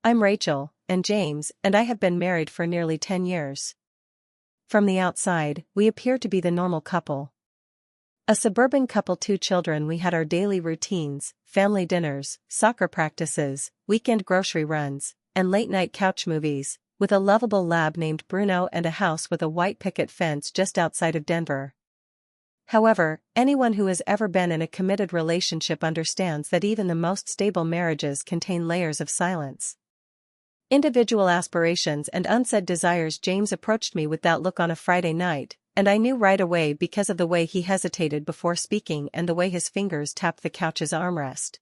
I'm Rachel, and James and I have been married for nearly 10 years. From the outside, we appear to be the normal couple. A suburban couple, 2 children. We had our daily routines, family dinners, soccer practices, weekend grocery runs, and late-night couch movies, with a lovable lab named Bruno and a house with a white picket fence just outside of Denver. However, anyone who has ever been in a committed relationship understands that even the most stable marriages contain layers of silence. Individual aspirations and unsaid desires. James approached me with that look on a Friday night, and I knew right away because of the way he hesitated before speaking and the way his fingers tapped the couch's armrest.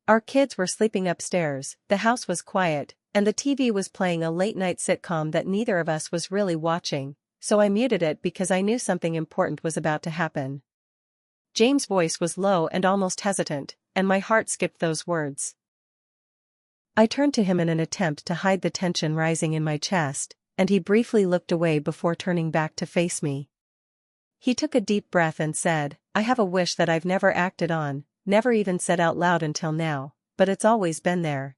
Our kids were sleeping upstairs, the house was quiet, and the TV was playing a late-night sitcom that neither of us was really watching, so I muted it because I knew something important was about to happen. James' voice was low and almost hesitant, and my heart skipped those words. I turned to him in an attempt to hide the tension rising in my chest, and he briefly looked away before turning back to face me. He took a deep breath and said, "I have a wish that I've never acted on, never even said out loud until now, but it's always been there."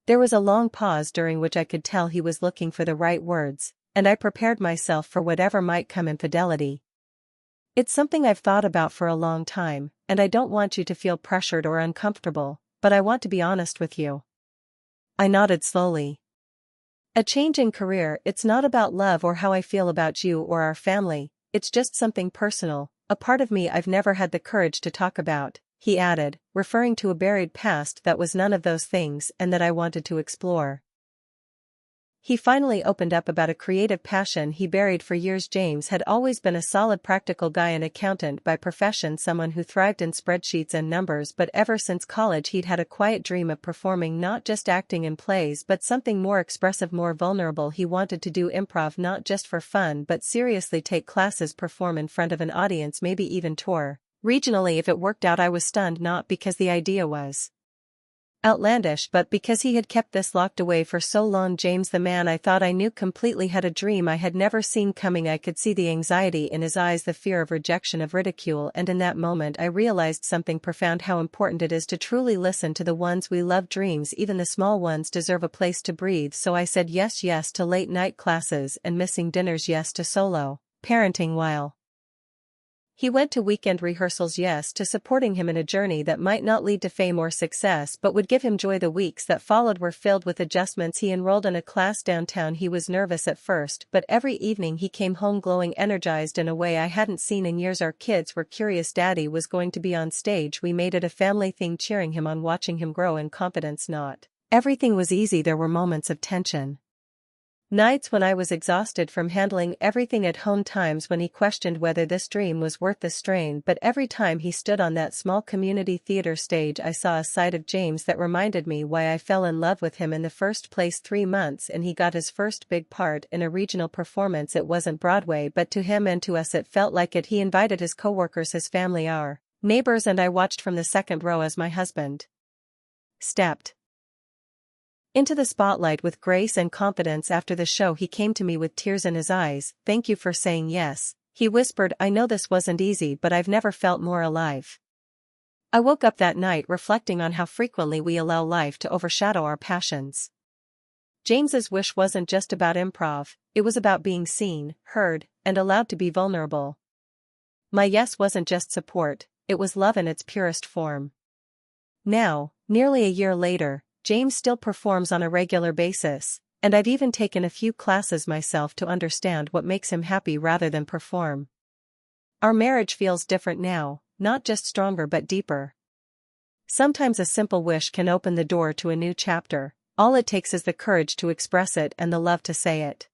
There was a long pause during which I could tell he was looking for the right words, and I prepared myself for whatever might come. Infidelity. It's something I've thought about for a long time, and I don't want you to feel pressured or uncomfortable, but I want to be honest with you. I nodded slowly. A change in career. It's not about love or how I feel about you or our family, it's just something personal, a part of me I've never had the courage to talk about, he added, referring to a buried past that was none of those things and that I wanted to explore. He finally opened up about a creative passion he buried for years. James had always been a solid practical guy, an accountant by profession, someone who thrived in spreadsheets and numbers, but ever since college he'd had a quiet dream of performing, not just acting in plays but something more expressive, more vulnerable. He wanted to do improv, not just for fun but seriously take classes, perform in front of an audience, maybe even tour regionally if it worked out. I was stunned, not because the idea was outlandish but because he had kept this locked away for so long. James, the man I thought I knew completely, had a dream I had never seen coming. I could see the anxiety in his eyes, the fear of rejection, of ridicule, and in that moment I realized something profound: how important it is to truly listen to the ones we love. Dreams, even the small ones, deserve a place to breathe. So I said yes to late-night classes and missing dinners, yes to solo parenting while he went to weekend rehearsals, yes to supporting him in a journey that might not lead to fame or success but would give him joy. The weeks that followed were filled with adjustments. He enrolled in a class downtown. He was nervous at first, but every evening he came home glowing, energized in a way I hadn't seen in years. Our kids were curious. Daddy was going to be on stage. We made it a family thing, cheering him on, watching him grow in confidence. Not everything was easy. There were moments of tension. Nights when I was exhausted from handling everything at home, times when he questioned whether this dream was worth the strain. But every time he stood on that small community theater stage, I saw a side of James that reminded me why I fell in love with him in the first place. 3 months and he got his first big part in a regional performance. It wasn't Broadway, but to him and to us it felt like it. He invited his coworkers, his family, our neighbors, and I watched from the second row as my husband stepped into the spotlight with grace and confidence. After the show he came to me with tears in his eyes. "Thank you for saying yes," he whispered. "I know this wasn't easy, but I've never felt more alive." I woke up that night reflecting on how frequently we allow life to overshadow our passions. James's wish wasn't just about improv, it was about being seen, heard, and allowed to be vulnerable. My yes wasn't just support, it was love in its purest form. Now, nearly a year later, James still performs on a regular basis, and I've even taken a few classes myself to understand what makes him happy rather than perform. Our marriage feels different now, not just stronger but deeper. Sometimes a simple wish can open the door to a new chapter. All it takes is the courage to express it and the love to say it.